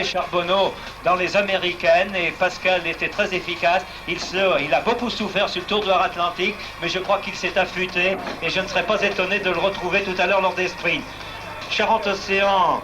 Charbonneau dans les américaines et Pascal était très efficace. Il a beaucoup souffert sur le Tour de Loire-Atlantique, mais je crois qu'il s'est affûté et je ne serais pas étonné de le retrouver tout à l'heure lors des sprints. Charente-Océan,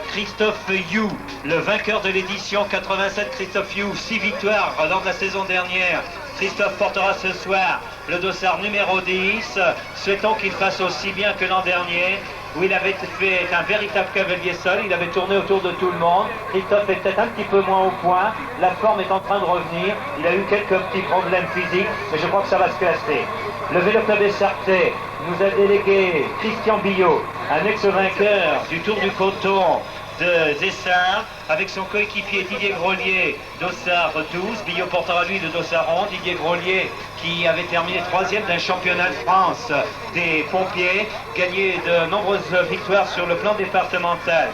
Christophe You, le vainqueur de l'édition 87, Christophe You, 6 victoires lors de la saison dernière. Christophe portera ce soir le dossard numéro 10. Souhaitons qu'il fasse aussi bien que l'an dernier, où il avait fait un véritable cavalier seul, il avait tourné autour de tout le monde. Christophe est peut-être un petit peu moins au point, la forme est en train de revenir, il a eu quelques petits problèmes physiques, mais je crois que ça va se classer. Le Vélo Club Essartais nous a délégué Christian Billot, un ex-vainqueur du Tour du Coton de Zessart, avec son coéquipier Didier Grolier, dossard 12. Billot portera lui le dossard 11. Didier Grolier, qui avait terminé 3e d'un championnat de France des pompiers, gagné de nombreuses victoires sur le plan départemental.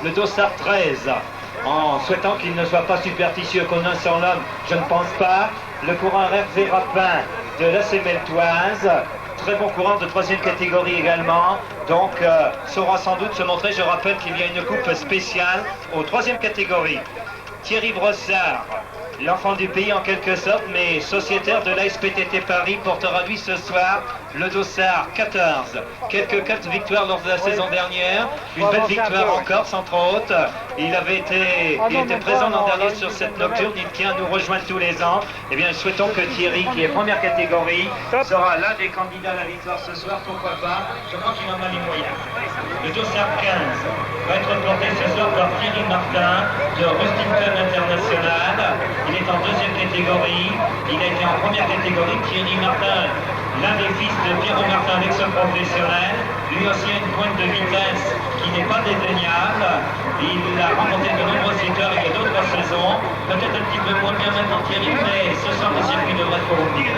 Le dossard 13, en souhaitant qu'il ne soit pas superstitieux qu'on a sans l'homme, je ne pense pas. Le coureur Hervé Rapin de la Sémeltoise, très bon coureur de 3e catégorie également, donc saura sans doute se montrer. Je rappelle qu'il y a une coupe spéciale aux 3e catégorie. Thierry Brossard, l'enfant du pays en quelque sorte, mais sociétaire de l'ASPTT Paris, portera lui ce soir le dossard 14. Quelques 4 victoires lors de la saison dernière, une belle victoire en Corse entre autres. Il était présent l'an dernier sur cette nocturne, il tient à nous rejoindre tous les ans. Eh bien, souhaitons que Thierry, qui est 1re catégorie, sera l'un des candidats à la victoire ce soir, pourquoi pas. Je crois qu'il en a les moyens. Le dossard 15 va être porté ce soir par Thierry Martin de Rustington International. Il est en 2e catégorie, il a été en 1re catégorie. Thierry Martin, l'un des fils de Pierrot Martin, l'ex-professionnel, lui aussi a une pointe de vitesse qui n'est pas dédaignable. Il a remporté de nombreuses victoires il y a d'autres saisons, peut-être un petit peu moins bien maintenant Thierry, mais ce soir le circuit devrait convenir.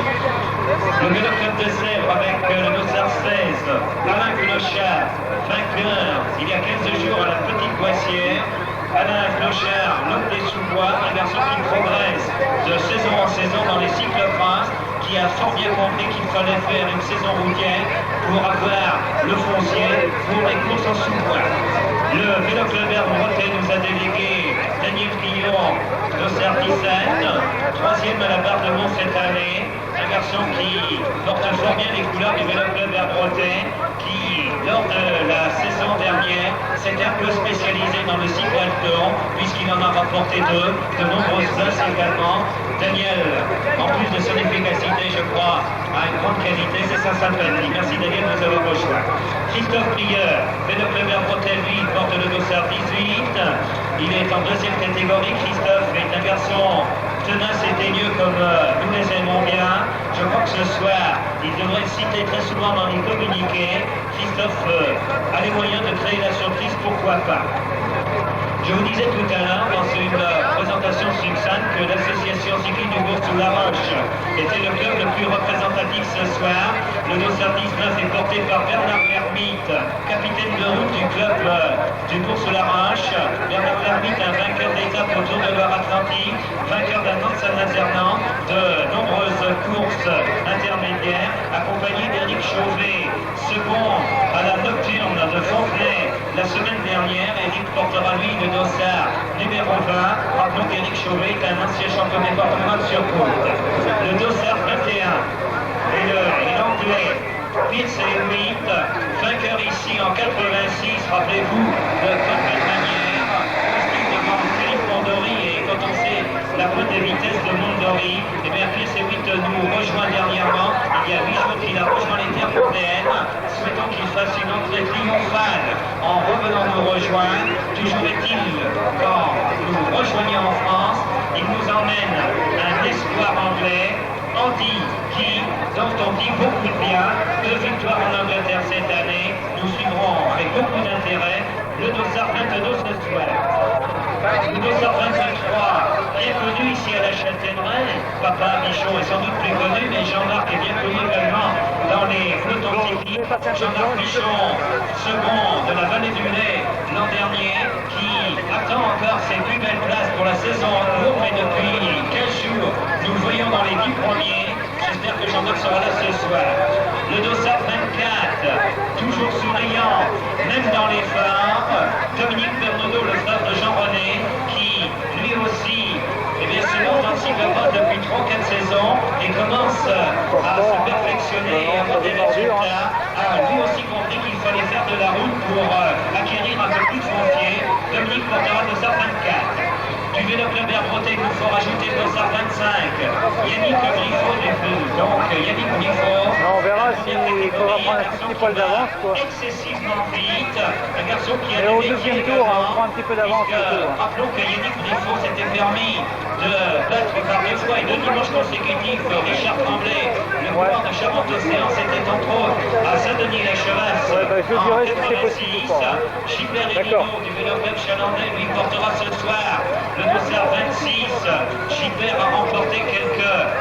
Le Vélo Club de Sèvres avec le dossard 16, Alain Clochard, vainqueur il y a 15 jours à la Petite Boissière. Alain Clochard, l'homme des sous-bois, un garçon qui progresse de saison en saison dans les cyclocross, qui a fort bien compris qu'il fallait faire une saison routière pour avoir le foncier pour les courses en sous-bois. Le Vélo Club Breton nous a délégué Daniel Guillon, dossard 17, 3e à la barre de Mont cette année, un garçon qui porte fort bien les couleurs du Vélo Club Breton, qui, lors de la saison dernière, s'était un peu spécialisé dans le cyclathlon, puisqu'il en a rapporté 2, de nombreuses places également. Daniel, en plus de son efficacité, je crois, a une grande qualité, c'est sa sympathie. Merci Daniel de nous avoir rejoint. Christophe Prieur, Vélo Club Breton, lui, porte le dossard 18. Il est en 2e catégorie. Christophe est un garçon tenace et teigneux comme nous les aimons bien. Je crois que ce soir, il devrait le citer très souvent dans les communiqués. Christophe a les moyens de créer la surprise, pourquoi pas. Je vous disais tout à l'heure dans une présentation succincte que l'association cycliste du Bourg-sous-la-Roche était le club le plus représentatif ce soir. Le dossard 19 est porté par Bernard Lermite, capitaine de route du club du Bourg-sous-la-Roche. Bernard Lermite, un vainqueur d'étape au Tour de Loire-Atlantique, vainqueur d'un Nantes-Saint-Nazaire, de nombreuses courses intermédiaires, accompagné d'Éric Chauvet, second à la nocturne de Fontenay la semaine dernière. Éric portera lui le dossard numéro 20. Rappelons qu'Éric Chauvet est un ancien champion départemental sur route. Le dossard 21 et l'anglais Pierce Hewitt, vainqueur ici en 86, rappelez-vous, de très belle manière, style devant Philippe Mondori, et quand on sait la pointe de vitesse de Mondori, et bien Pierce Hewitt nous rejoint dernièrement, il y a 8 jours qu'il a rejoint les terres européennes. Souhaitons qu'il fasse une entrée triomphale en revenant nous rejoindre. Toujours est-il, quand nous rejoignons en France, il nous emmène un espoir anglais, Andy Key, dont on dit beaucoup de bien. 2 victoires en Angleterre cette année. Nous suivrons avec beaucoup d'intérêt le dossard 22 ce soir. Le dossard 23, bien connu ici à la Châtaigneraie. Papa Michon est sans doute plus connu, mais Jean-Marc est bien connu également dans les pelotons cyclistes. Jean-Marc Michon, second de la vallée du Lay l'an dernier, qui attend encore ses plus belles places pour la saison en cours, mais depuis 15 jours, nous le voyons dans les 10 premiers. J'espère que Jean-Marc sera là ce soir. Le dossard 24, toujours souriant, même dans les phares. Dominique Bernodeau, le frère de Jean-René, Canada a lui aussi compris qu'il fallait faire de la route pour acquérir un peu plus de foncier. Dominique portera de 24. Du vélo club Air-Broté, il nous faut rajouter le 25. Yannick Griffo, donc Yannick Griffo. On verra s'il faudra prendre un petit poil d'avance, quoi. Excessivement vite, un garçon qui a et au deuxième tour, on prend un petit peu d'avance. Rappelons que Yannick Griffo s'était permis de battre par 2 fois et 2 dimanches consécutifs Richard Tremblay, le coureur de Charente-Océan. C'était entre autres à Saint-Denis-la-Chevasse. Ouais, je dirais que c'est possible ou pas. Gilbert Elino du vélo club chalandais lui portera ce soir le dossard 26. Gilbert a remporté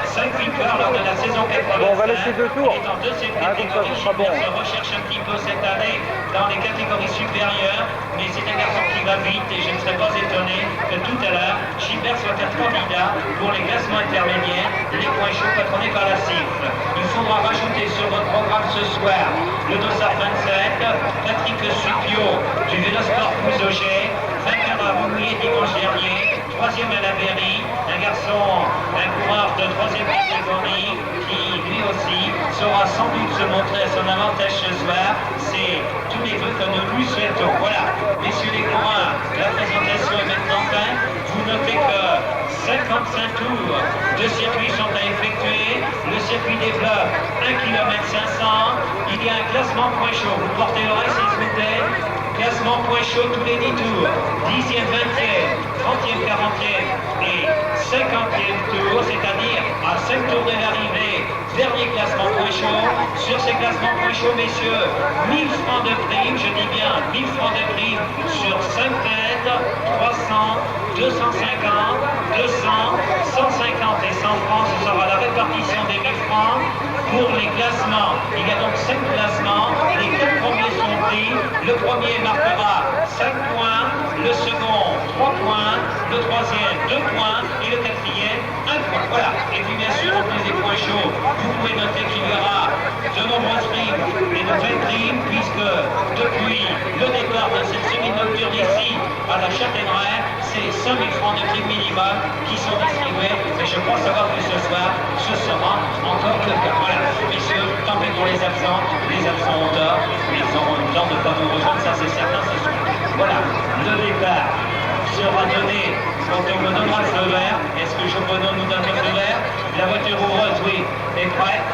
5 victoires lors de la saison 85. Bon, on va laisser 2 tours. Il est en deuxième catégorie. Gilbert se recherche un petit peu cette année dans les catégories supérieures, mais c'est un garçon qui va vite et je ne serais pas étonné que tout à l'heure, Gilbert soit un candidat pour les classements intermédiaires, les points chauds patronnés par la CIF. Il faudra rajouter sur votre programme ce soir le dossard 27, Patrick Supio du Vélosport Pouzauget, vainqueur à Montpellier dimanche dernier, 3e à la Berry, un garçon, un coureur de 3e catégorie qui lui aussi saura sans doute se montrer à son avantage ce soir. C'est tous les vœux que nous lui souhaitons. Voilà, messieurs les coureurs, la présentation est maintenant faite. Vous notez que 55 tours de circuit sont à effectuer. Le circuit développe 1 km 500. Il y a un classement point chaud. Vous portez l'oreille s'il vous plaît. Classement point chaud tous les 10 tours. 10e, 20e, 30e, 40e et 50e tour, c'est-à-dire à 5 tours de l'arrivée. Dernier classement point chaud. Sur ces classements point chaud, messieurs, 1000 francs de prime, je dis bien 1000 francs de prime sur 5 têtes, 300, 250, 200, 150 et 100 francs. Ce sera la répartition des 1000 francs pour les classements. Il y a donc 5 classements. Les 4 premiers sont pris. Le premier marquera 5 points, le second 3 points, le troisième 2 points et le quatrième 1 point. Voilà. Et puis bien sûr, en plus des points chauds, vous pouvez noter qu'il y aura de nombreuses primes et de belles primes puisque depuis le départ de cette semi-nocturne ici à la Châtaigneraie, c'est 5 000 francs de prime minimum qui sont distribués et je crois savoir que ce soir, ce sera encore le cas. Voilà. Messieurs, tant pis pour les absents ont tort, mais ils auront le temps de ne pas nous rejoindre, ça c'est certain ce soir. Voilà, le départ sera donné quand on me donnera le feu vert. Est-ce que Jean-René nous donne le feu vert? La voiture ouvreuse, oui, est prête.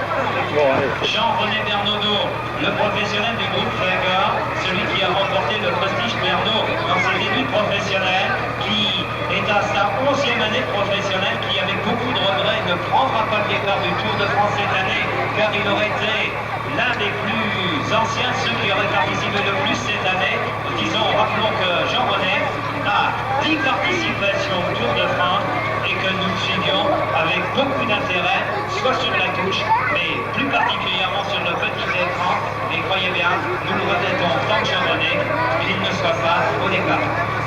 Jean-René Bernaudot, le professionnel du groupe Fagor, celui qui a remporté le prestige Bernaud dans ses débuts professionnels, qui est à sa 11e année professionnelle, qui avec beaucoup de regrets ne prendra pas le départ du Tour de France cette année, car il aurait été l'un des plus anciens, ceux qui auraient participé le plus cette année. Disons, rappelons que Jean-René a 10 participations au Tour de France et que nous suivions avec beaucoup d'intérêt, soit sur la touche, mais plus particulièrement sur le petit écran. Et croyez bien, nous nous regrettons tant que Jean-René qu'il ne soit pas au départ.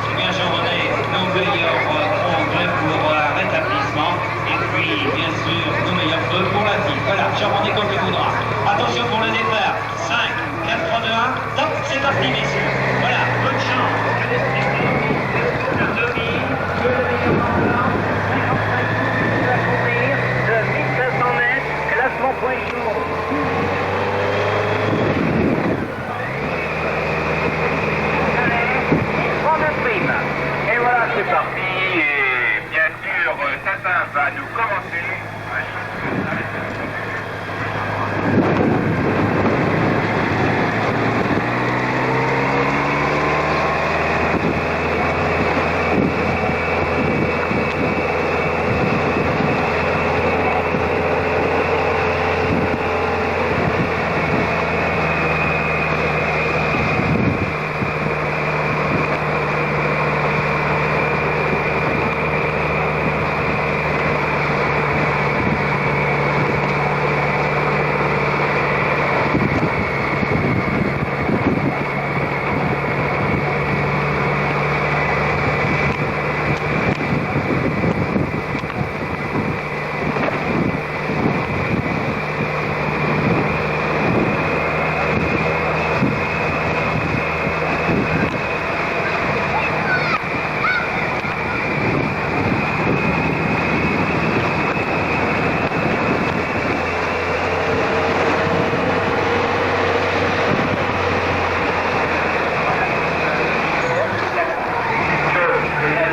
Eh bien Jean-René, nos meilleurs congrès pour un rétablissement et puis bien sûr nos meilleurs vœux pour la vie. Voilà, Jean-René comme le voudra. Attention pour le départ. 5, 4, 3, 2, 1. Top, c'est parti messieurs. Voilà, bonne chance. Point chaud. Et voilà, c'est parti. Et bien sûr, Tintin va nous commencer.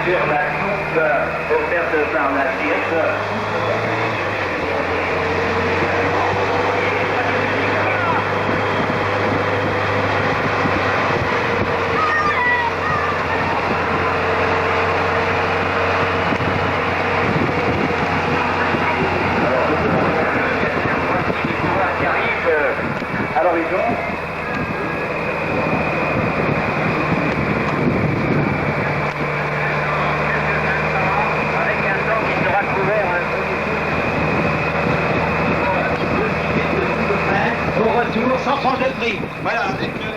sur la soupe offerte par la directeur. À l'horizon. Avec un temps qui sera couvert Au retour, sans prendre de prix. Voilà, avec le...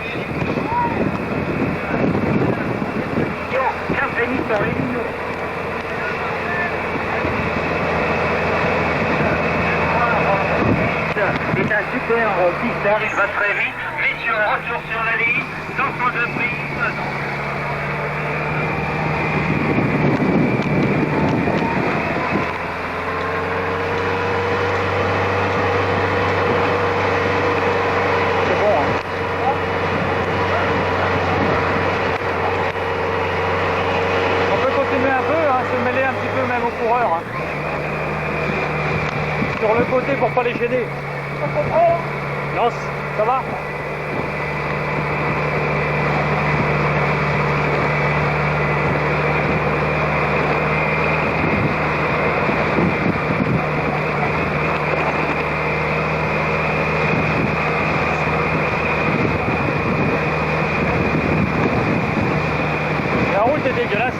C'est un super pistard, il va très vite. Messieurs, retour sur la ligne, sans prendre de prise. C'est bon, hein. On peut continuer un peu, hein, se mêler un petit peu même aux coureurs. Hein. Sur le côté pour pas les gêner. Non, ça va? La route est dégueulasse.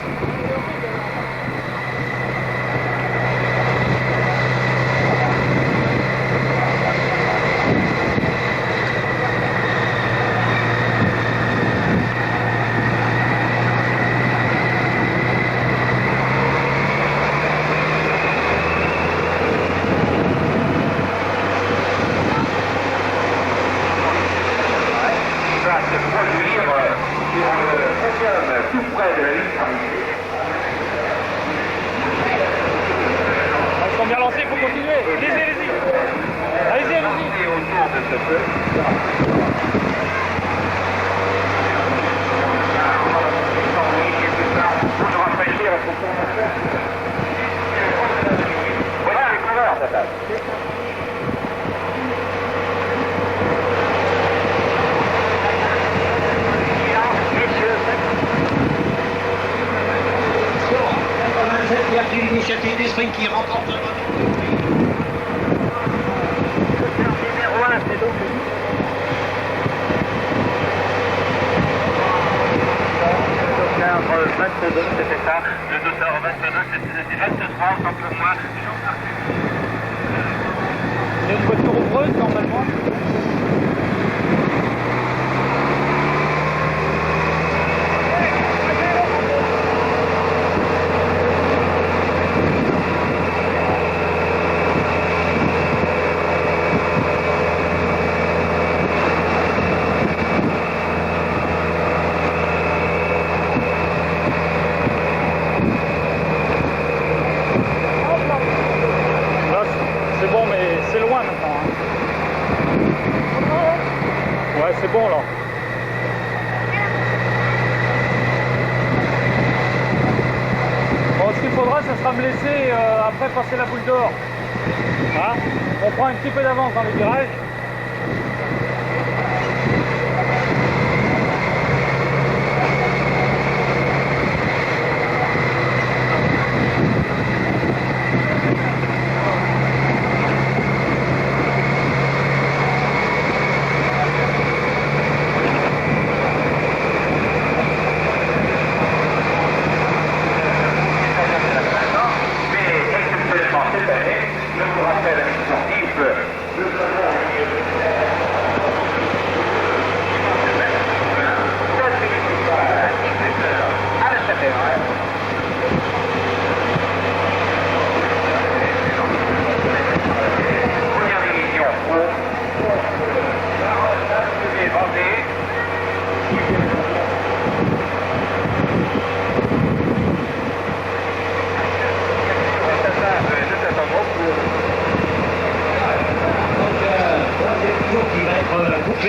Tout près de la ligne d'arrivée. Ils sont bien lancés, il faut continuer. Allez-y, allez-y. Allez-y, allez-y. Et autour de ce feu. Pour nous rafraîchir, il faut qu'on voilà les coureurs, ça passe. L'initiative des sprints qui remporte le numéro 1, c'est donc le 22, c'était ça. Le 2h22, c'était 23, un peu moins. C'est une voiture ouvreuse normalement. C'est bon, mais c'est loin maintenant. Hein. Ouais, c'est bon là. Bon, ce qu'il faudra, ce sera me laisser après passer la boule d'or. Hein, on prend un petit peu d'avance dans les virages.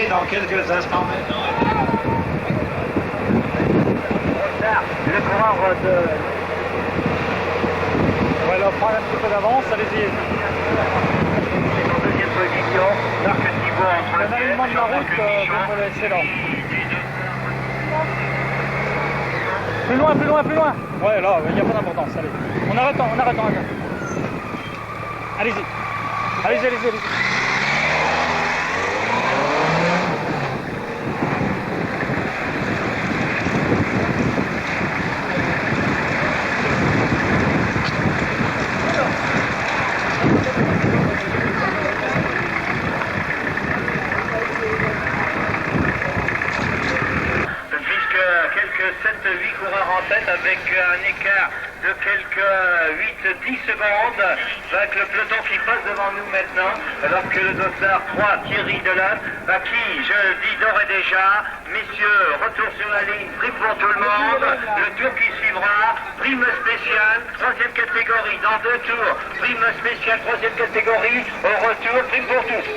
dans quelques instants maintenant. Le coureur de On va leur prendre un petit peu d'avance, allez-y. En deuxième position, Marc Thibault en Un troisième. alignement de la route, excellent. Plus loin, plus loin, plus loin. Ouais, là, il n'y a pas d'importance, allez. On arrête, on arrête, on arrête. Allez-y. Allez-y, allez-y, allez-y. Quelques 7-8 coureurs en tête avec un écart de quelques 8-10 secondes avec le peloton qui passe devant nous maintenant alors que le dossard 3 Thierry Delade qui, je le dis d'ores et déjà, messieurs, retour sur la ligne, prime pour tout le monde, le tour qui suivra, prime spéciale, troisième catégorie dans 2 tours, prime spéciale, troisième catégorie, au retour, prime pour tous.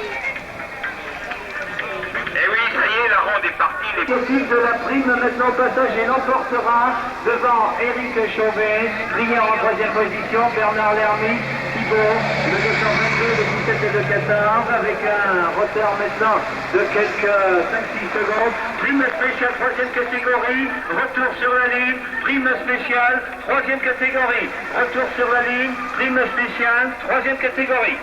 Et oui, ça y est, la ronde est partie. Les possibles de la prime maintenant au passage et l'emportera devant Éric Chauvet, Brière en troisième position, Bernard Lermy, Thibault, le 222, le 17 et le 14, avec un retard maintenant de quelques 5-6 secondes. Prime spéciale, troisième catégorie, retour sur la ligne, prime spéciale, troisième catégorie, retour sur la ligne, prime spéciale, troisième catégorie.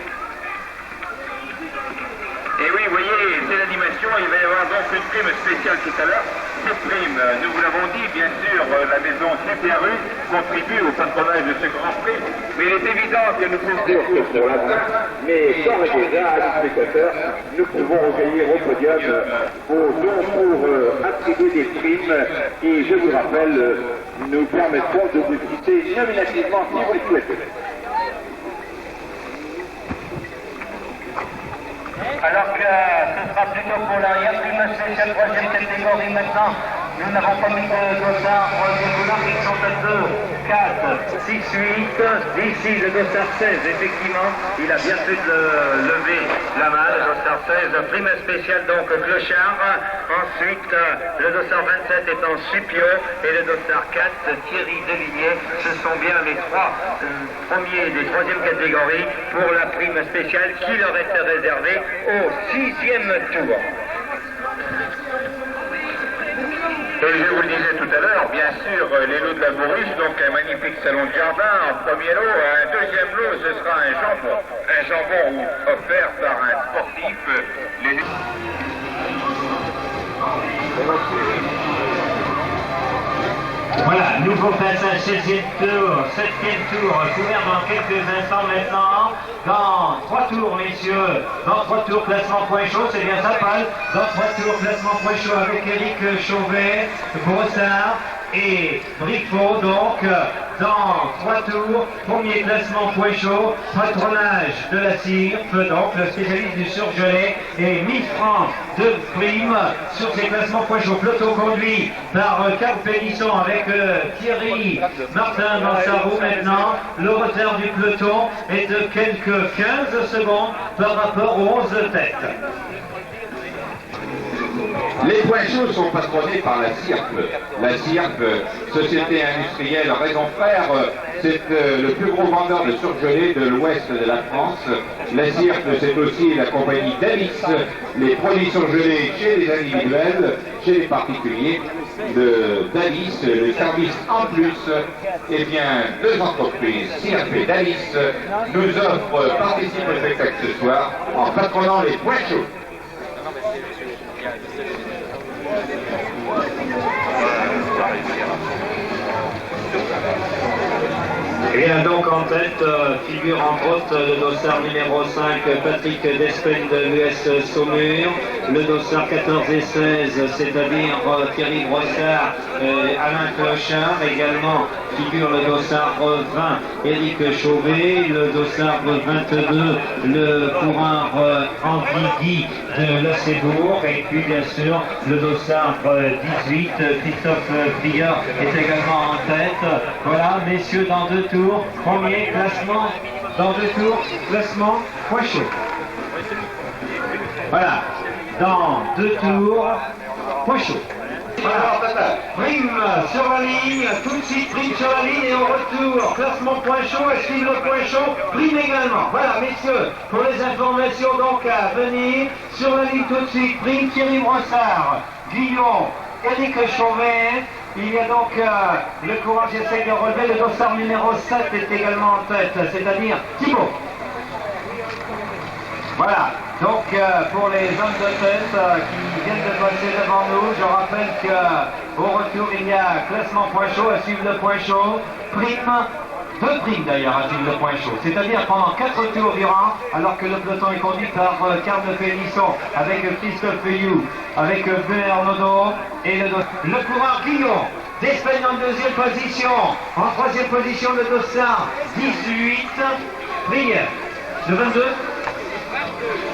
Et oui, vous voyez, c'est l'animation, il va y avoir donc une prime spéciale tout à l'heure. Cette prime, nous vous l'avons dit, bien sûr, la maison CPRU contribue au patronage de ce Grand Prix, mais il est évident que nous pouvons dire que pour la fin, mais d'ores et déjà, à nos spectateurs, nous pouvons recueillir au podium vos dons pour attribuer des primes qui, je vous rappelle, nous permettront de vous citer nominativement si vous le souhaitez. Alors que ce sera plutôt pour l'arrière, prime spéciale, troisième catégorie maintenant. Nous n'avons pas mis de dossard des couleurs qui sont à 2, 4, 6, 8. Ici, le dossard 16, effectivement, il a bien pu lever la main, le dossard 16. Prime spéciale, donc, Clochard. Ensuite, le dossard 27 est en Supio et le dossard 4, Thierry Deligné. Ce sont bien les 3 premiers des troisième catégorie pour la prime spéciale qui leur était réservée au 6e tour. Et je vous le disais tout à l'heure, bien sûr, les lots de la Bourriche, donc un magnifique salon de jardin, en premier lot, un deuxième lot, ce sera un jambon offert par un sportif. Voilà, nouveau passage, 16e tour, 7e tour, couvert dans quelques instants maintenant. Dans 3 tours, messieurs, dans 3 tours, classement point chaud, c'est bien ça, Paul. Dans 3 tours, classement point chaud avec Éric Chauvet, Brossard et Bricot, donc dans 3 tours, premier classement point chaud, patronage de la CIRF, donc le spécialiste du surgelé, et 1000 francs de prime sur ces classements point chaud. Peloton conduit par Carl Pélisson avec Thierry Martin dans sa roue maintenant. Le retard du peloton est de quelques 15 secondes par rapport aux 11 têtes. Les points chauds sont patronnés par la CIRF. La CIRF, Société Industrielle Raison Frère, c'est le plus gros vendeur de surgelés de l'ouest de la France. La CIRF, c'est aussi la compagnie Dalis, les produits surgelés chez les individuels, chez les particuliers, de Dalis, le service en plus. Eh bien, 2 entreprises, CIRF et Dalis, nous offrent participer au spectacle ce soir en patronnant les points chauds. Et bien donc en tête figure entre autres le dossard numéro 5 Patrick Despen de l'US Saumur, le dossard 14 et 16 c'est-à-dire Thierry Brossard et Alain Clochard, également figure le dossard 20 Éric Chauvet, le dossard 22 le coureur Henri de Lassébourg et puis bien sûr le dossard 18 Christophe Prieur est également en tête. Voilà messieurs, dans 2 tours, premier classement, dans 2 tours, classement point chaud. Voilà, dans 2 tours, point chaud. Voilà. Prime sur la ligne, tout de suite prime sur la ligne et au retour, classement point chaud, à suivre le point chaud, prime également. Voilà messieurs, pour les informations donc à venir, sur la ligne tout de suite, prime Thierry Brossard, Guillaume, Eric Chauvet. Il y a donc le coureur, j'essaie de relever, le dossard numéro 7 est également en tête, c'est-à-dire Thibaut. Voilà, donc pour les hommes de tête qui viennent de passer devant nous, je rappelle qu'au retour il y a classement point chaud, à suivre le point chaud, prime, 2 primes d'ailleurs à suivre le point chaud, c'est-à-dire pendant 4 tours durant, alors que le peloton est conduit par Carl Félisson, avec Christophe Feuillou, avec Bernardo et le coureur Guillaume d'Espagne en 2e position, en 3e position le dossard 18, Prière, le 22.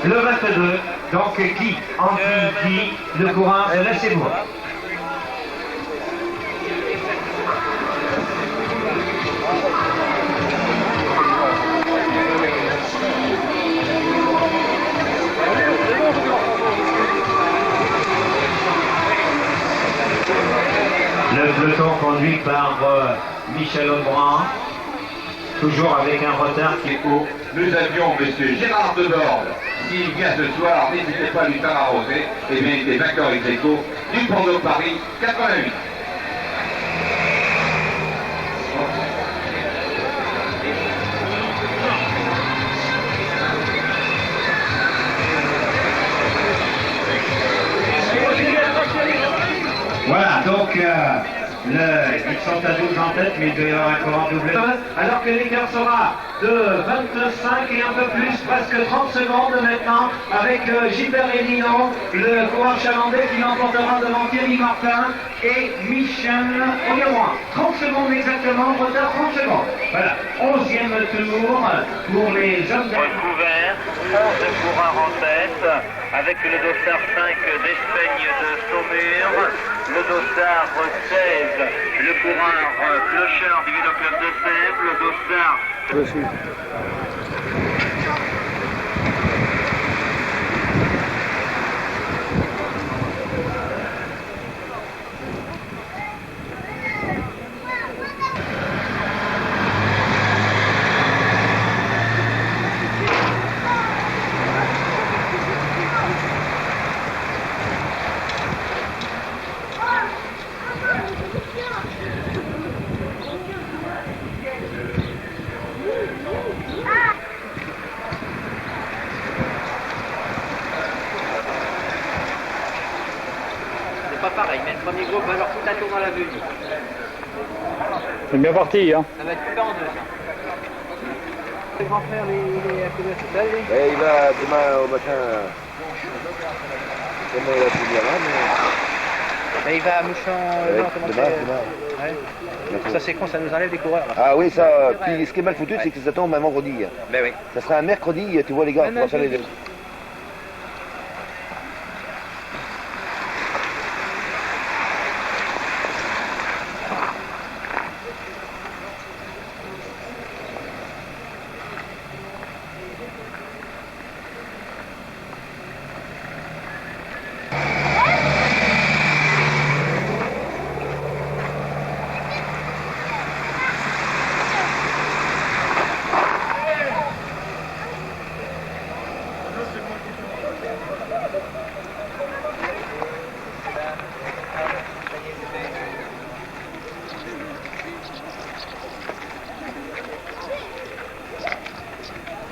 Le 22, donc Guy, Guy, le coureur, laissez-moi. Le peloton conduit par Michel Aubran, toujours avec un retard qui est haut. Nous avions M. Gérard Debord. S'il vient ce soir, n'hésitez pas à lui faire arroser. Et bien, il était vainqueur ex aequo du Bordeaux Paris 88. Voilà, donc ils sont à 12 en tête, mais il doit y avoir un courant doublé. Alors que l'écart sera de 25 et un peu plus, presque 30 secondes maintenant, avec Gilbert Elino, le coureur chalandais qui l'emportera devant Thierry Martin et Michel Augueroy. 30 secondes exactement, retard 30 secondes. Voilà, 11e tour pour les hommes de Recouvert, 11 coureurs en tête, avec le dossard 5 d'Espeigne de Saumur, le dossard 16, le coureur Clochard du Vélo Club de Sèvres, le dossard... Pareil, mais le premier groupe va leur foutre un tour dans la vue. C'est bien parti, hein. Ça va être coupé en deux, ça. Le grand frère, il est à combien tout seul, lui? Il va demain au matin. Comment il va finir là, mais... Il va à Mouchon. Non, comment demain. Ouais. Ça c'est con, ça nous enlève des coureurs. Là. Ah oui, ça. Puis ce qui est mal foutu, c'est que ça tombe un vendredi. Ben oui. Ça sera un mercredi, tu vois les gars, on va faire les...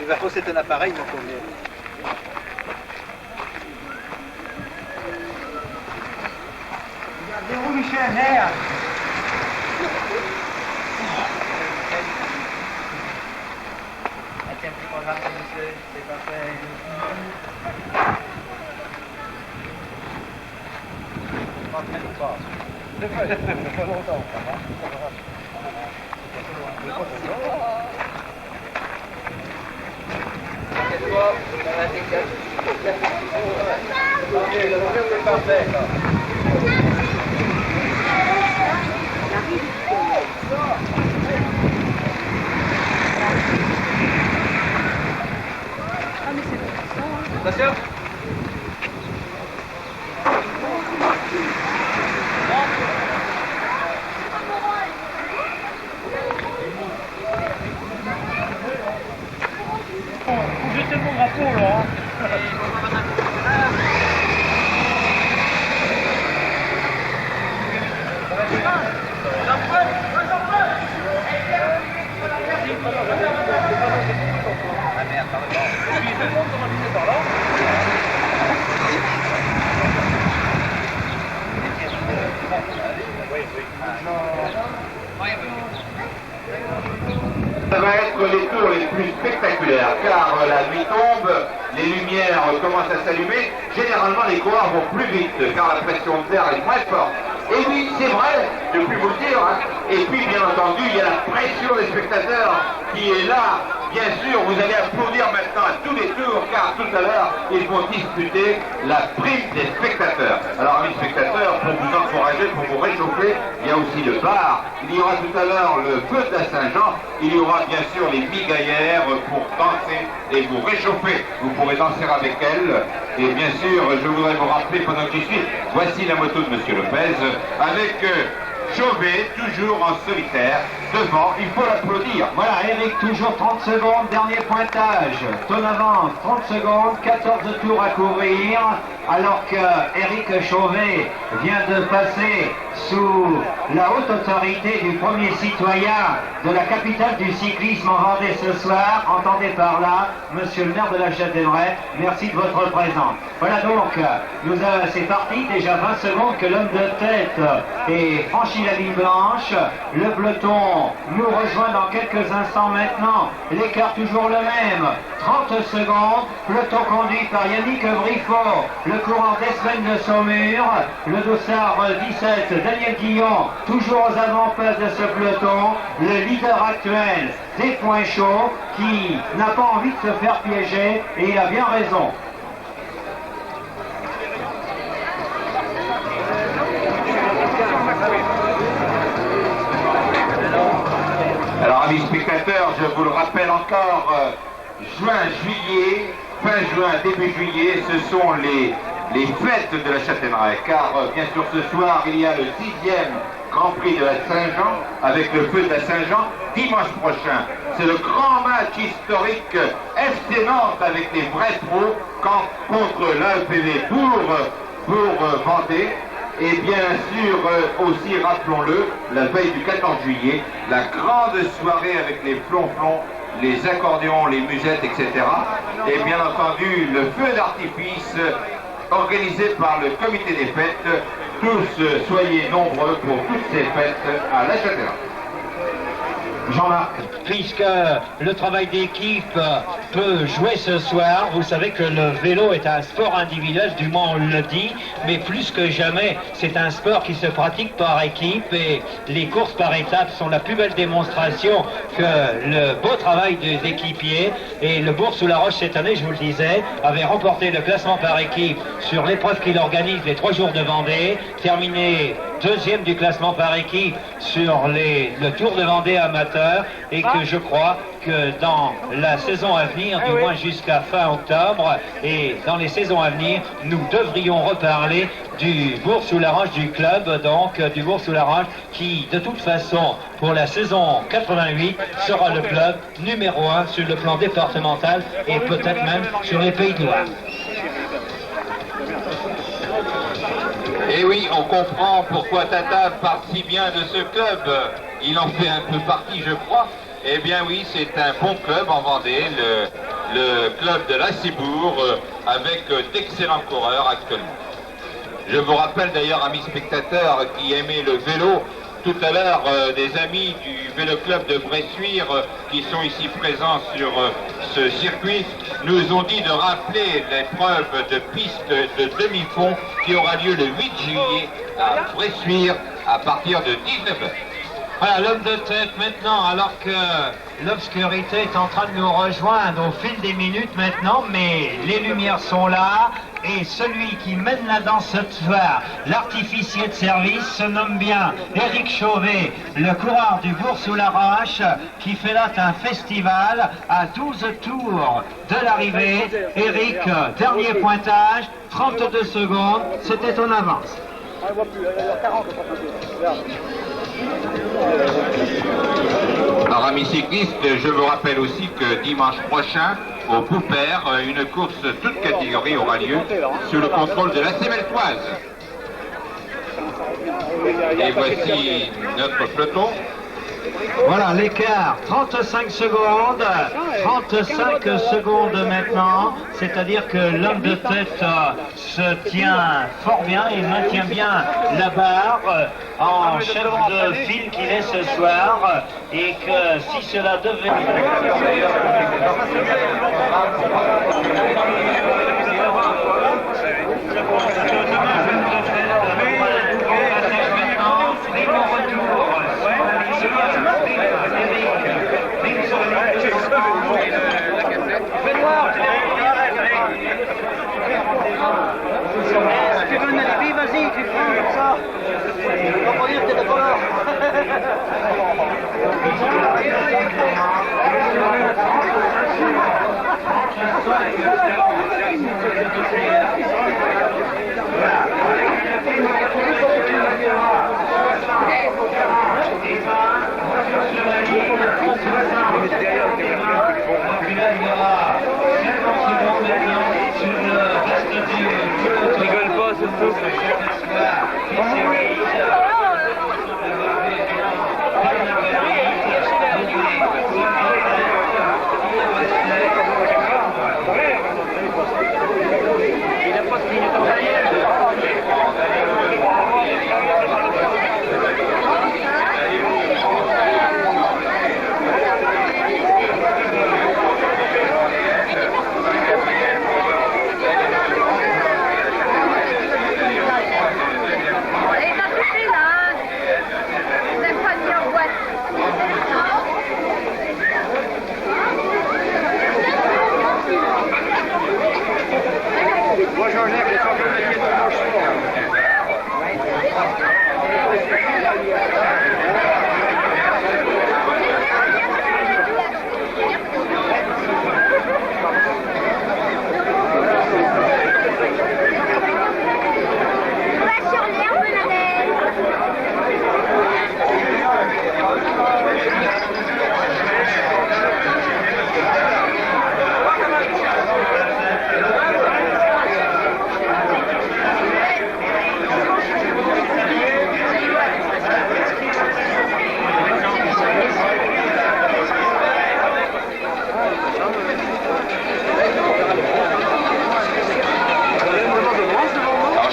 Il va posséder un appareil, mon convient. Regardez-vous, Michel, merde. Un petit programme, monsieur, c'est parfait. Pas longtemps, ça va. Attention. ça va être les tours les plus spectaculaires, car la nuit tombe, les lumières commencent à s'allumer. Généralement, les coureurs vont plus vite, car la pression de l'air est moins forte. Et oui, c'est vrai, je puis vous le dire. Hein. Et puis, bien entendu, il y a la pression des spectateurs qui est là. Bien sûr, vous allez applaudir maintenant à tous les tours, car tout à l'heure, ils vont disputer la prime des spectateurs. Alors, amis spectateurs, pour vous encourager, pour vous réchauffer, il y a aussi le bar. Il y aura tout à l'heure le feu de la Saint-Jean. Il y aura bien sûr les migaillères pour danser et vous réchauffer. Vous pourrez danser avec elles. Et bien sûr, je voudrais vous rappeler pendant que j'y suis, voici la moto de Monsieur Lopez avec Chauvet, toujours en solitaire, devant, il faut l'applaudir. Voilà, Eric, toujours 30 secondes, dernier pointage. Ton avance, 30 secondes, 14 tours à courir, alors que Eric Chauvet vient de passer sous la haute autorité du premier citoyen de la capitale du cyclisme en Vendée ce soir. Entendez par là, monsieur le maire de la Châtelleraie, merci de votre présence. Voilà donc, c'est parti, déjà 20 secondes que l'homme de tête est franchi la ligne blanche. Le peloton nous rejoint dans quelques instants maintenant. L'écart toujours le même, 30 secondes. Peloton conduit par Yannick Briffaut, le coureur d'Espagne de Saumur, le dossard 17 Daniel Guillon, toujours aux avant-postes de ce peloton, le leader actuel des points chauds qui n'a pas envie de se faire piéger et il a bien raison. Alors, amis spectateurs, je vous le rappelle encore, juin, juillet, fin juin, début juillet, ce sont les fêtes de la Châtelleraie, car bien sûr ce soir il y a le 6e Grand Prix de la Saint-Jean avec le feu de la Saint-Jean dimanche prochain. C'est le grand match historique FC Nantes avec les vrais pros contre l'AEPV pour Vendée. Et bien sûr aussi, rappelons-le, la veille du 14 juillet, la grande soirée avec les flonflons, les accordéons, les musettes, etc. Et bien entendu, le feu d'artifice organisé par le comité des fêtes. Tous soyez nombreux pour toutes ces fêtes à la Châtelleraie. Jean-Marc, puisque le travail d'équipe peut jouer ce soir, vous savez que le vélo est un sport individuel, du moins on le dit, mais plus que jamais, c'est un sport qui se pratique par équipe et les courses par étapes sont la plus belle démonstration que le beau travail des équipiers. Et le Bourg-sous-la-Roche cette année, je vous le disais, avait remporté le classement par équipe sur l'épreuve qu'il organise les 3 jours de Vendée, terminé 2e du classement par équipe sur le Tour de Vendée amateur, et que je crois que dans la saison à venir, du moins jusqu'à fin octobre, et dans les saisons à venir, nous devrions reparler du Bourg-sous-la-Roche, du club donc du Bourg-sous-la-Roche, qui de toute façon pour la saison 88 sera le club numéro 1 sur le plan départemental et peut-être même sur les Pays de Loire. Et oui, on comprend pourquoi Tata parle si bien de ce club. Il en fait un peu partie, je crois. Eh bien oui, c'est un bon club en Vendée, le club de la Cibourg, avec d'excellents coureurs actuellement. Je vous rappelle d'ailleurs, amis spectateurs qui aimaient le vélo, tout à l'heure, des amis du vélo club de Bressuire qui sont ici présents sur ce circuit nous ont dit de rappeler l'épreuve de piste de demi-fond qui aura lieu le 8 juillet à Bressuire à partir de 19h. Voilà, l'homme de tête maintenant, alors que l'obscurité est en train de nous rejoindre au fil des minutes maintenant, mais les lumières sont là, et celui qui mène la danse ce soir, l'artificier de service, se nomme bien Eric Chauvet, le coureur du Bourg-sous-la-Roche, qui fait là un festival à 12 tours de l'arrivée. Eric, dernier pointage, 32 secondes, c'était ton avance. Alors amis cyclistes, je vous rappelle aussi que dimanche prochain, au Poupert, une course toute catégorie aura lieu sous le contrôle de la Sémeltoise. Et voici notre peloton. Voilà l'écart, 35 secondes, 35 secondes maintenant, c'est-à-dire que l'homme de tête se tient fort bien et maintient bien la barre en chef de file qu'il est ce soir, et que si cela devait... Tu veux une alibi, vas-y, tu prends comme ça. On va dire que t'es d'accord là. Rigole pas, c'est tout.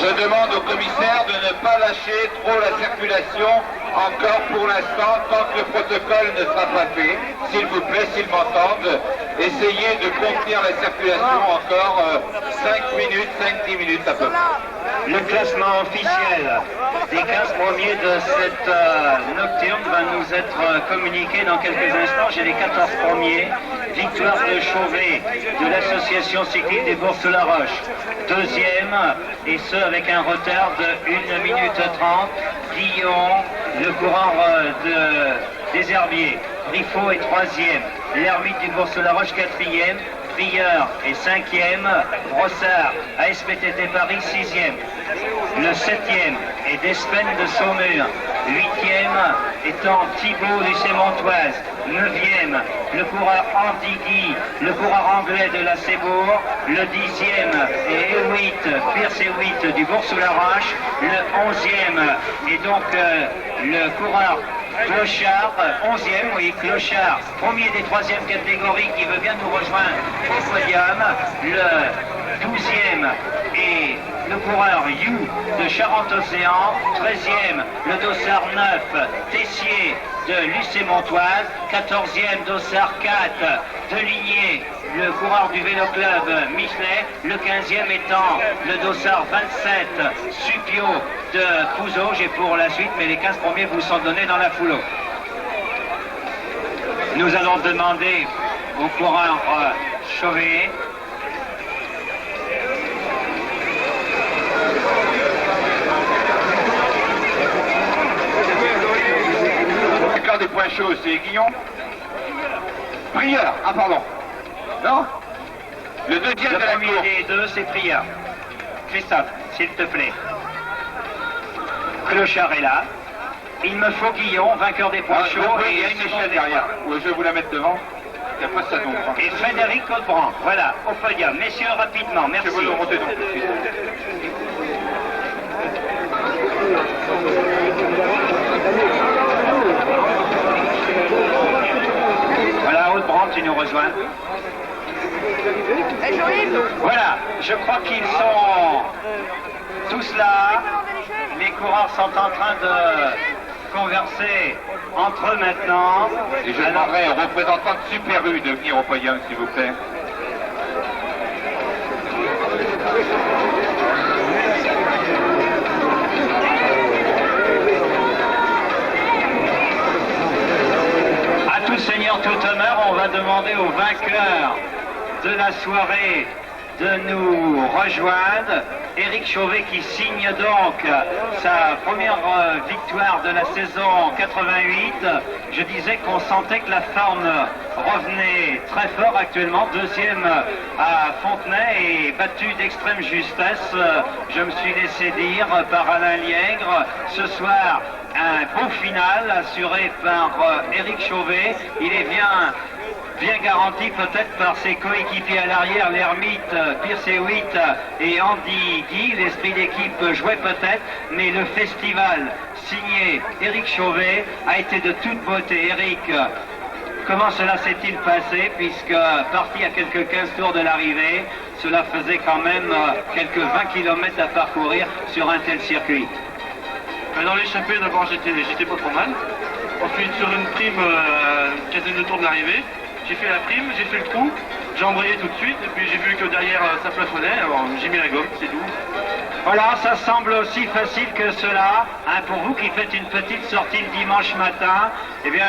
Je demande au commissaire de ne pas lâcher trop la circulation encore pour l'instant, tant que le protocole ne sera pas fait. S'il vous plaît, s'ils m'entendent, essayez de contenir la circulation encore 5 minutes, 5-10 minutes à peu près. Le classement officiel des 15 premiers de cette nocturne va nous être communiqué dans quelques instants. J'ai les 14 premiers. Victoire de Chauvet de l'association cycliste des Bourses-la-Roche. Deuxième, et ce avec un retard de 1 minute 30, Guillon, le coureur des Herbiers. Briffaut est troisième. L'ermite du Bourses-la-Roche quatrième. Prieur est cinquième. Brossard à SPTT Paris sixième. Le septième est Despen de Saumur. Huitième étant Thibaut du Sémontoise. Neuvième, le coureur Andigui, le coureur anglais de la Sébourg. Le dixième est Hewitt, Pierce Hewitt du Bourses-la-Roche. Le onzième est donc le coureur Clochard, 11e, oui, Clochard, premier des troisièmes catégories qui veut bien nous rejoindre au podium. Le 12e est le coureur You de Charente-Océan. 13e, le dossard 9, Tessier de Lucé-Montoise. 14e, dossard 4, de Ligné, le coureur du vélo club Michelet. Le 15e étant le dossard 27, Supio de Pouzo. J'ai pour la suite, mais les 15 premiers vous sont donnés dans la foulée. Nous allons demander au coureur Chauvet L'écart des points chauds, c'est Guillon. Prieur, ah pardon. Non. Le deuxième le de la premier course. des deux, c'est Prieur. Christophe, s'il te plaît. Clochard est là. Il me faut Guillon, vainqueur des points chauds. Il y a une échelle derrière. Ouais, je vais vous la mettre devant. Et après ça tombe. Et Frédéric Codebran, voilà, au podium. Messieurs, rapidement, merci. Je vais vous le remonter donc. Voilà, Haute-Brand, tu nous rejoins. Voilà, je crois qu'ils sont tous là. Les coureurs sont en train de converser entre eux maintenant. Et je demanderai au représentant de Super U de venir au podium, s'il vous plaît. À tout seigneur, tout honneur, on va demander au vainqueur de la soirée de nous rejoindre. Éric Chauvet qui signe donc sa première victoire de la saison 88. Je disais qu'on sentait que la forme revenait très fort actuellement. Deuxième à Fontenay et battu d'extrême justesse. Je me suis laissé dire par Alain Liègre. Ce soir, un beau final assuré par Éric Chauvet. Il est bien garanti peut-être par ses coéquipiers à l'arrière, l'ermite Pierce Hewitt et Andy Guy. L'esprit d'équipe jouait peut-être, mais le festival signé Éric Chauvet a été de toute beauté. Éric, comment cela s'est-il passé, puisque parti à quelques 15 tours de l'arrivée, cela faisait quand même quelques 20 km à parcourir sur un tel circuit? Dans l'échappée, d'abord j'étais pas trop mal. Ensuite sur une prime, une quinzaine de tours de l'arrivée, j'ai fait la prime, j'ai fait le trou, j'ai embrayé tout de suite, et puis j'ai vu que derrière ça plafonnait, alors j'ai mis la gomme, c'est tout. Voilà, ça semble aussi facile que cela. Hein, pour vous qui faites une petite sortie le dimanche matin, eh bien,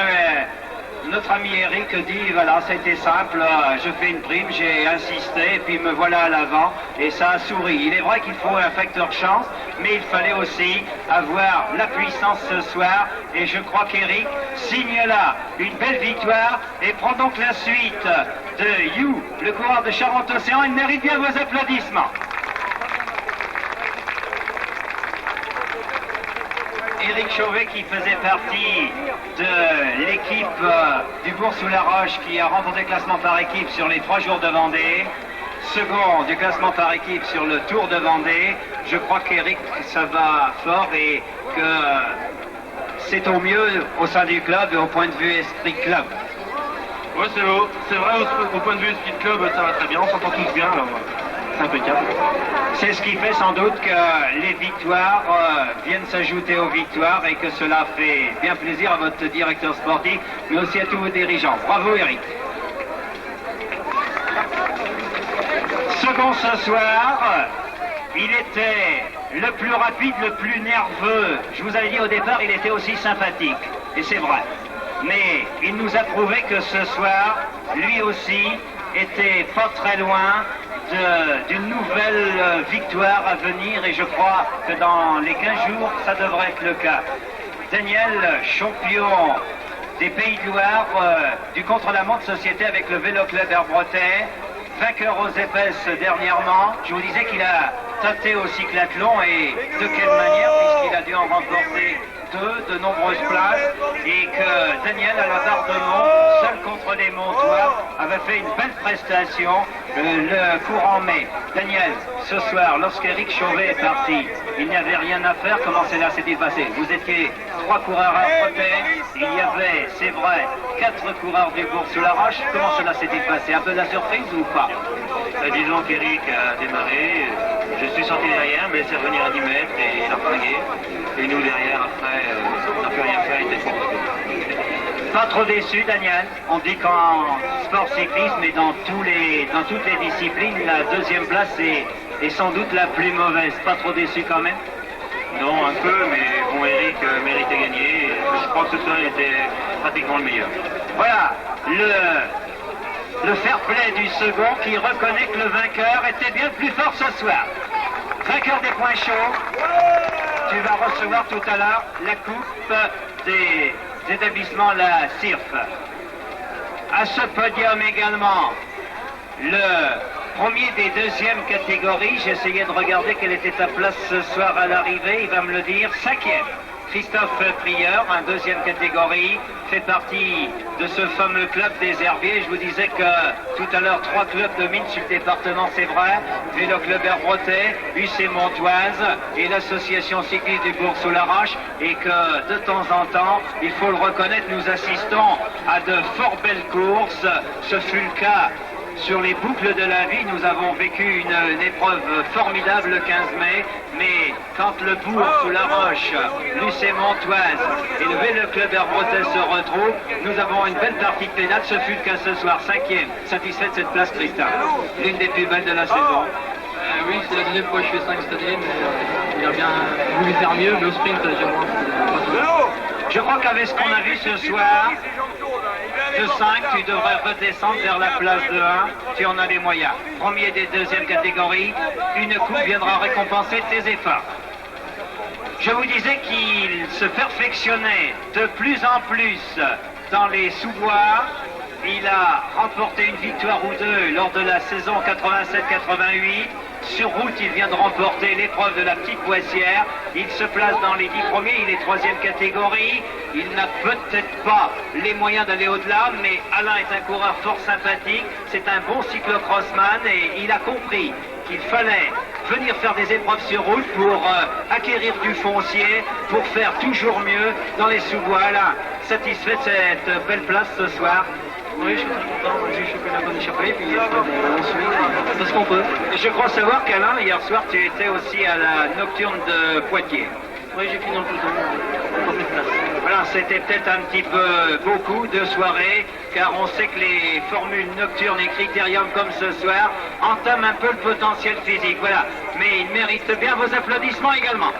notre ami Eric dit, voilà, ça a été simple, je fais une prime, j'ai insisté, et puis me voilà à l'avant, et ça a souri. Il est vrai qu'il faut un facteur chance, mais il fallait aussi avoir la puissance ce soir, et je crois qu'Eric signe là une belle victoire, et prend donc la suite de You, le coureur de Charente-Océan. Il mérite bien vos applaudissements. Éric Chauvet qui faisait partie de l'équipe du Bourg-sous-la-Roche qui a remporté le classement par équipe sur les 3 jours de Vendée. Second du classement par équipe sur le Tour de Vendée. Je crois qu'Éric, ça va fort et que c'est au mieux au sein du club et au point de vue esprit club. Ouais, c'est vrai, au point de vue esprit club, ça va très bien, on s'entend tous bien, alors c'est impeccable. C'est ce qui fait sans doute que les victoires viennent s'ajouter aux victoires et que cela fait bien plaisir à votre directeur sportif, mais aussi à tous vos dirigeants. Bravo Eric. Second ce soir, il était le plus rapide, le plus nerveux. Je vous avais dit au départ, il était aussi sympathique, et c'est vrai. Mais il nous a prouvé que ce soir, lui aussi, était pas très loin d'une nouvelle victoire à venir, et je crois que dans les 15 jours, ça devrait être le cas. Daniel, champion des Pays de Loire, du contre-la-montre société avec le Vélo Club Herbretais, vainqueur aux épaisses dernièrement. Je vous disais qu'il a tâté au cyclathlon, et de quelle manière, puisqu'il a dû en remporter de nombreuses places, et que Daniel à la Dardemont, seul contre les Montois, avait fait une belle prestation le courant mai. Daniel, ce soir, lorsqu'Éric Chauvet est parti, il n'y avait rien à faire. Comment cela s'est-il passé? Vous étiez 3 coureurs à Herbretais, il y avait, c'est vrai, 4 coureurs du Bourg-sous-la-Roche. Comment cela s'est-il passé? Un peu de la surprise ou pas? Disons qu'Éric a démarré, je suis sorti derrière, mais c'est revenu à 10 mètres et il a flingué. Et nous derrière, après, on n'a plus rien fait, il était fort. Pas trop déçu, Daniel? On dit qu'en sport cyclisme et dans toutes les disciplines, la deuxième place est sans doute la plus mauvaise. Pas trop déçu quand même? Non, un peu, mais bon, Eric méritait gagner. Je crois que ce soir, il était pratiquement le meilleur. Voilà, le fair play du second qui reconnaît que le vainqueur était bien plus fort ce soir. Vainqueur des points chauds, tu vas recevoir tout à l'heure la coupe des établissements La CIRF. À ce podium également, le premier des deuxièmes catégories. J'essayais de regarder quelle était ta place ce soir à l'arrivée, il va me le dire. 5e. Christophe Prieur, un deuxième catégorie, fait partie de ce fameux club des herbiers. Je vous disais que tout à l'heure, 3 clubs dominent sur le département, c'est vrai. Vélo Club Herbretais, UC Montoise et l'association cycliste du Bourg-sous-Larache. Et que de temps en temps, il faut le reconnaître, nous assistons à de fort belles courses. Ce fut le cas sur les boucles de la vie. Nous avons vécu une épreuve formidable le 15 mai, mais quand le Bourg-sous-Larache, l'UC Montoise et le Vélo Club Herbretais se retrouvent, nous avons une belle partie de pédale. Ce fut le cas ce soir, 5e, satisfait de cette place, Christophe. L'une des plus belles de la saison. Oui, c'est la deuxième fois que je fais 5 cette année, mais il a bien voulu faire mieux, mais au sprint, j'ai moins. Je crois qu'avec ce qu'on a vu ce soir, de 5, tu devrais redescendre vers la place de 1, tu en as les moyens. Premier des deuxièmes catégories, une coupe viendra récompenser tes efforts. Je vous disais qu'il se perfectionnait de plus en plus dans les sous-bois. Il a remporté une victoire ou deux lors de la saison 87-88. Sur route, il vient de remporter l'épreuve de la petite Boissière. Il se place dans les 10 premiers, il est 3e catégorie. Il n'a peut-être pas les moyens d'aller au-delà, mais Alain est un coureur fort sympathique. C'est un bon cyclocrossman et il a compris qu'il fallait venir faire des épreuves sur route pour acquérir du foncier, pour faire toujours mieux dans les sous-bois. Alain, satisfait de cette belle place ce soir? Oui, je suis très content, j'ai chopé la bonne échappée, puis on suit, c'est ce qu'on peut. Je crois savoir qu'Alain, hier soir, tu étais aussi à la nocturne de Poitiers. Oui, j'ai fini dans le peloton, pas plus de place. Voilà, c'était peut-être un petit peu beaucoup de soirées, car on sait que les formules nocturnes et critériums comme ce soir entament un peu le potentiel physique. Voilà, mais il mérite bien vos applaudissements également.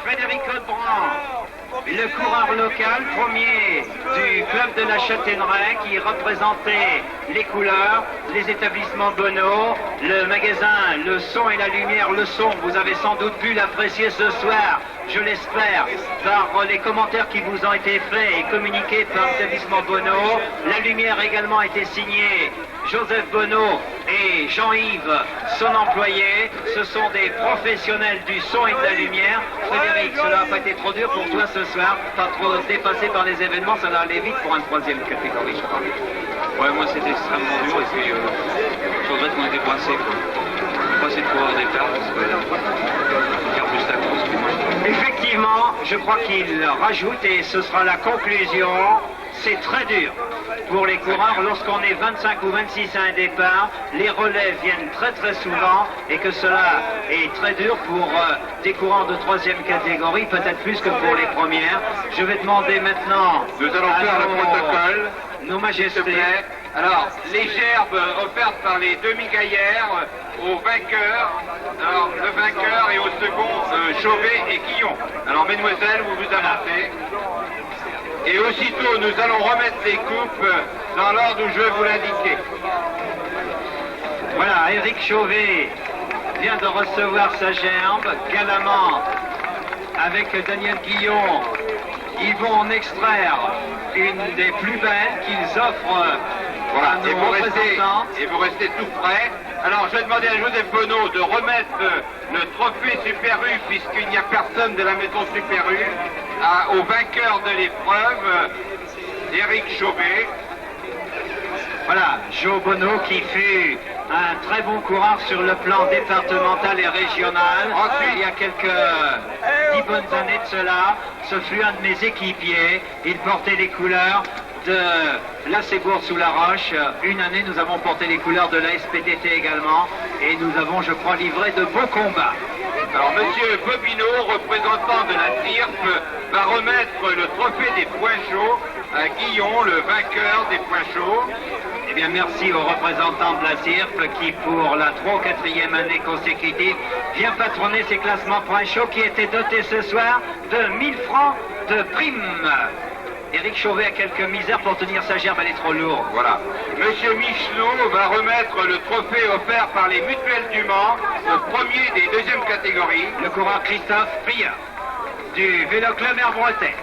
Frédéric Codebranc, le coureur local, premier du club de la Châtaigneraie, qui représentait les couleurs, les établissements Bonneau, le magasin, le son et la lumière. Le son, vous avez sans doute pu l'apprécier ce soir, je l'espère, par les commentaires qui vous ont été faits et communiqués par l'établissement Bonneau. La lumière également a été signée Joseph Bonneau et Jean-Yves, son employé. Ce sont des professionnels du son et de la lumière. Frédéric, cela n'a pas été trop dur pour toi ce soir, pas trop dépassé par les événements, ça va aller vite pour une 3e catégorie, je crois. Ouais, moi c'était extrêmement dur et puis je regrette qu'on était coincé. Pas assez de coureurs au départ parce que regarde juste la course. Puis moi, Effectivement, je crois qu'il rajoute, et ce sera la conclusion, c'est très dur pour les coureurs lorsqu'on est 25 ou 26 à un départ. Les relais viennent très très souvent et que cela est très dur pour des coureurs de 3e catégorie, peut-être plus que pour les premières. Je vais demander maintenant Nous allons faire le protocole. Nos majestés. S'il te plaît. Alors, les gerbes offertes par les demi-gaillères au vainqueur. Alors, le vainqueur et au second, Chauvet et Guillon. Alors, mesdemoiselles, vous vous avancez. Et aussitôt, nous allons remettre les coupes dans l'ordre où je vais vous l'indiquer. Voilà, Éric Chauvet vient de recevoir sa gerbe galamment avec Daniel Guillon. Ils vont en extraire une des plus belles qu'ils offrent Voilà, à nos représentants. et vous restez tout près. Alors, je vais demander à Joseph Bonneau de remettre le trophée Super U, puisqu'il n'y a personne de la maison Super U, au vainqueur de l'épreuve, Éric Chauvet. Voilà, Joe Bonneau qui fut un très bon coureur sur le plan départemental et régional. Ensuite, il y a quelques 10 bonnes années de cela, ce fut un de mes équipiers. Il portait les couleurs de l'AC Bourg-sous-Larache. Une année, nous avons porté les couleurs de la SPTT également. Et nous avons, je crois, livré de beaux combats. Alors, monsieur Bobineau, représentant de la TIRP, va remettre le trophée des points chauds à Guillon, le vainqueur des points chauds. Eh bien, merci aux représentants de la CIRP qui, pour la 3e ou 4e année consécutive, vient patronner ces classements points chauds qui étaient dotés ce soir de 1000 francs de prime. Éric Chauvet a quelques misères pour tenir sa gerbe, elle est trop lourde. Voilà. Monsieur Michelot va remettre le trophée offert par les mutuelles du Mans, le premier des 2e catégories. Le coureur Christophe Prieur, du Vélo Club Herbretais.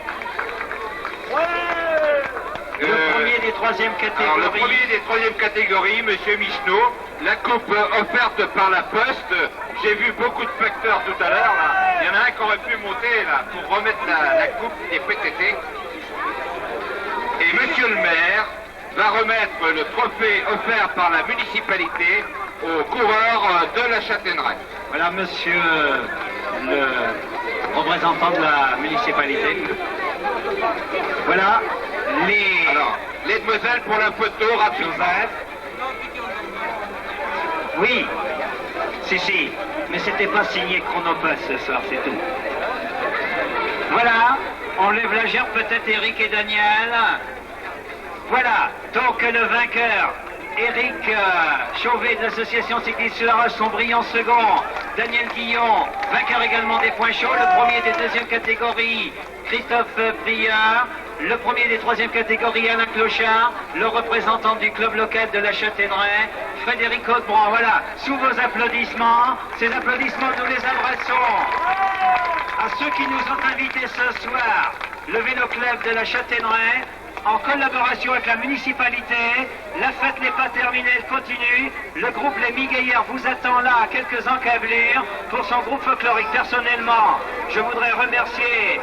Le premier des troisième catégories. Alors, le premier des troisième catégories, Monsieur Michneau, la coupe offerte par la Poste. J'ai vu beaucoup de facteurs tout à l'heure. Il y en a un qui aurait pu monter là, pour remettre la coupe des PTT. Et Monsieur le maire va remettre le trophée offert par la municipalité aux coureurs de la Châtaigneraie. Voilà, monsieur le représentant de la municipalité. Voilà, Alors, les demoiselles pour la photo, rapidement. Oui, si, mais c'était pas signé Chronopass ce soir, c'est tout. Voilà, on lève la gerbe peut-être Eric et Daniel. Voilà, donc le vainqueur, Eric Chauvet de l'association cycliste La Roche, son brillant second. Daniel Guillon, vainqueur également des points chauds, le premier des deuxième catégorie, Christophe Prieur. Le premier des troisième catégorie, Alain Clochard, le représentant du club local de la Châtaigneraie, Frédéric Hautbrand. Voilà, sous vos applaudissements, ces applaudissements nous les adressons à ceux qui nous ont invités ce soir, le vélo club de la Châtaigneraie, en collaboration avec la municipalité. La fête n'est pas terminée, elle continue. Le groupe Les Migailleurs vous attend là à quelques encablures pour son groupe folklorique. Personnellement, je voudrais remercier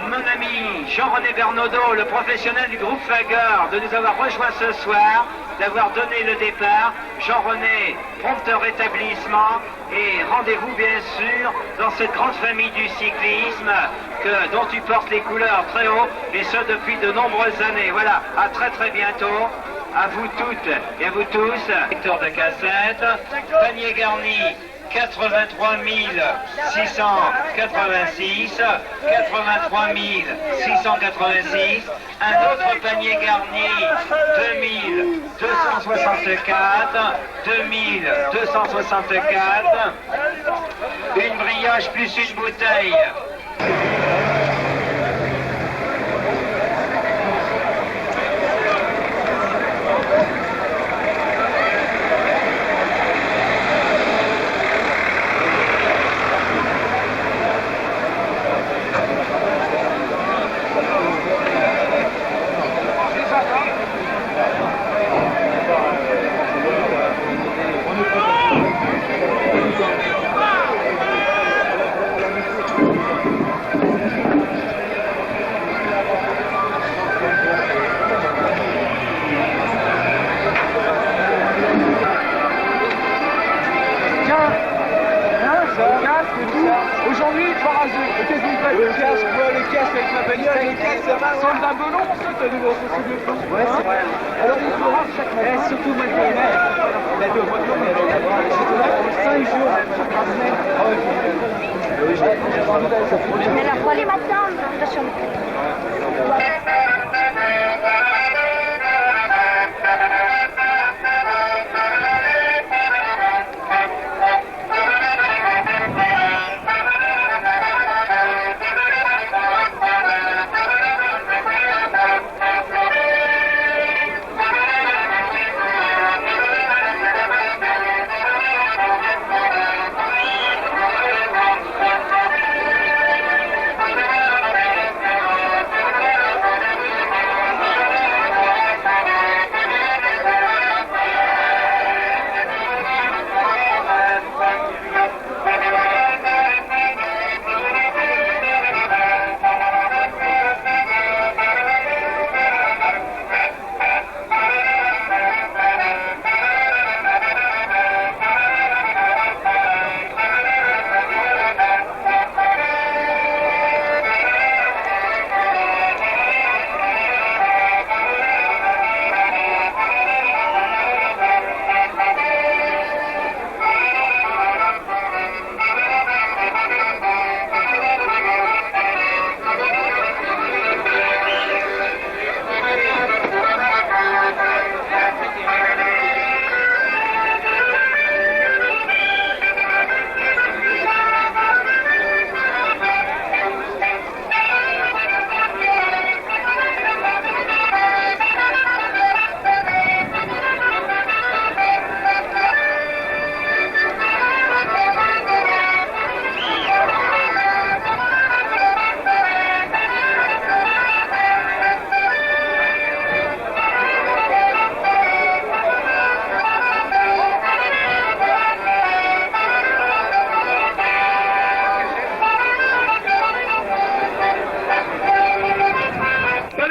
mon ami Jean-René Bernaudot, le professionnel du groupe Fagor, de nous avoir rejoints ce soir, d'avoir donné le départ. Jean-René, prompt rétablissement et rendez-vous bien sûr dans cette grande famille du cyclisme dont tu portes les couleurs très haut et ce depuis de nombreuses années. Voilà, à très très bientôt. À vous toutes et à vous tous. Victor de cassette, panier garni 83 686, 83 686, un autre panier garni 2264, 2264, une brioche plus une bouteille. Aujourd'hui, tu vas raser. Qu'est-ce que vous faites? Le casque avec ma bagnole. Le casque, ça va. C'est un belon, ça, t'as de votre souci de fond. Ouais, c'est vrai. Alors, il faut rase chaque matin. Surtout moi, le maire. Il a deux voitures, mais il a 5 jours. Mais la fois les matins, attention.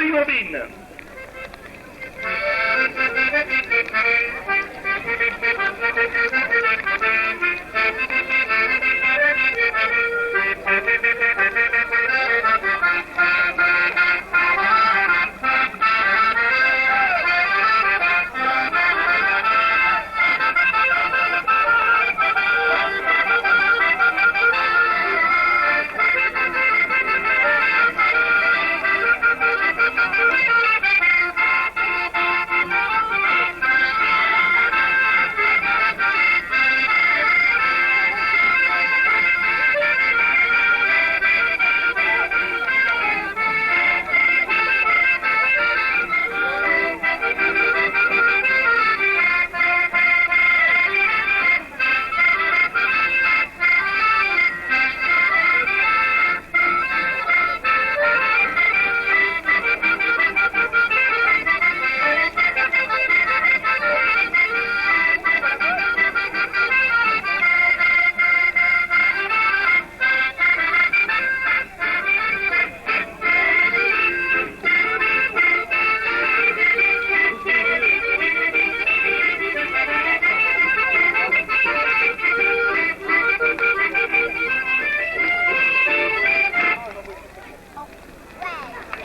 Salut Bobine.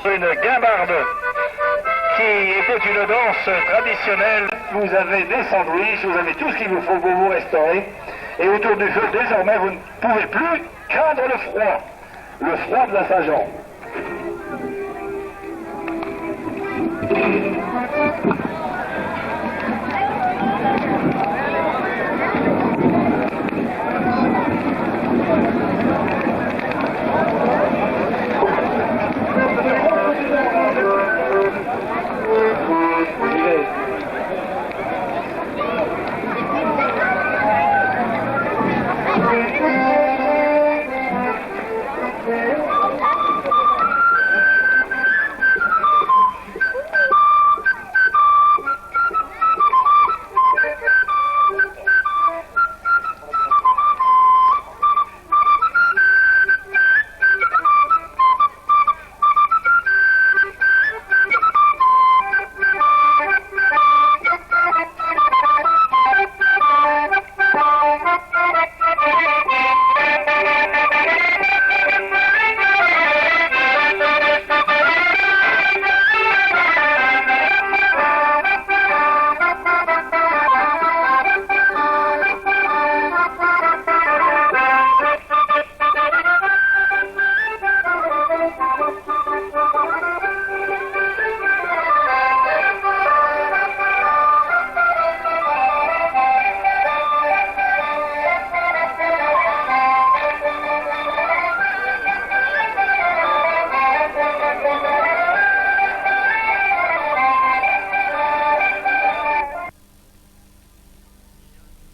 Une guimbarde qui était une danse traditionnelle. Vous avez des sandwichs, vous avez tout ce qu'il vous faut pour vous restaurer. Et autour du feu, désormais, vous ne pouvez plus craindre le froid de la Saint-Jean.